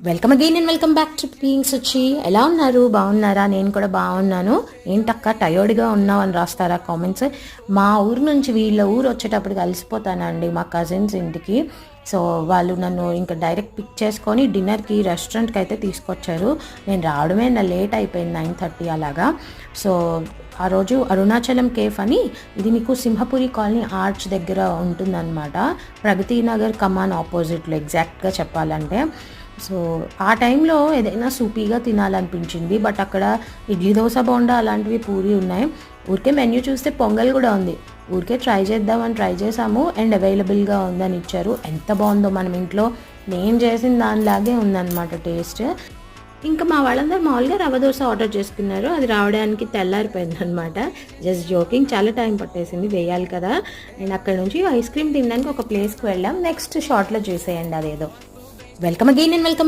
Welcome again and welcome back to being Suchi. ఎలా ఉన్నారు? బాగున్నారా? నేను కూడా బాగున్నాను. ఏంటక్క టయర్డ్గా ఉన్నావు అని రాస్తారా కామెంట్స్. మా ఊరు నుంచి వీళ్ళ ఊరు వచ్చేటప్పుడు కలిసిపోతానండి మా కజిన్స్ ఇంటికి. సో వాళ్ళు నన్ను ఇంకా డైరెక్ట్ పిక్ చేసుకొని డిన్నర్కి రెస్టారెంట్కి అయితే తీసుకొచ్చారు. నేను రావడమే నా లేట్ అయిపోయింది, 9:30 అలాగా. సో ఆ రోజు అరుణాచలం కేఫ్ అని, ఇది మీకు సింహపురి కాలనీ ఆర్చ్ దగ్గర ఉంటుందన్నమాట. ప్రగతి నగర్ కమాన్ ఆపోజిట్లో ఎగ్జాక్ట్గా చెప్పాలంటే. సో ఆ టైంలో ఏదైనా సూపీగా తినాలనిపించింది. బట్ అక్కడ ఇడ్లీ దోశ బోండా అలాంటివి పూరి ఉన్నాయి. ఊరికే మెన్యూ చూస్తే పొంగల్ కూడా ఉంది. ఊరికే ట్రై చేద్దామని ట్రై చేసాము అండ్ అవైలబుల్గా ఉందని ఇచ్చారు. ఎంత బాగుందో, మనం ఇంట్లో నేను చేసిన దానిలాగే ఉందన్నమాట టేస్ట్. ఇంకా మా వాళ్ళందరూ మామూలుగా రవ్వ దోశ ఆర్డర్ చేసుకున్నారు. అది రావడానికి తెల్లారిపోయింది అనమాట. జస్ట్ జోకింగ్, చాలా టైం పట్టేసింది వేయాలి కదా. అండ్ అక్కడ నుంచి ఐస్ క్రీమ్ తినడానికి ఒక ప్లేస్కి వెళ్ళాం. నెక్స్ట్ షార్ట్లో చూసేయండి అదేదో. Welcome again and welcome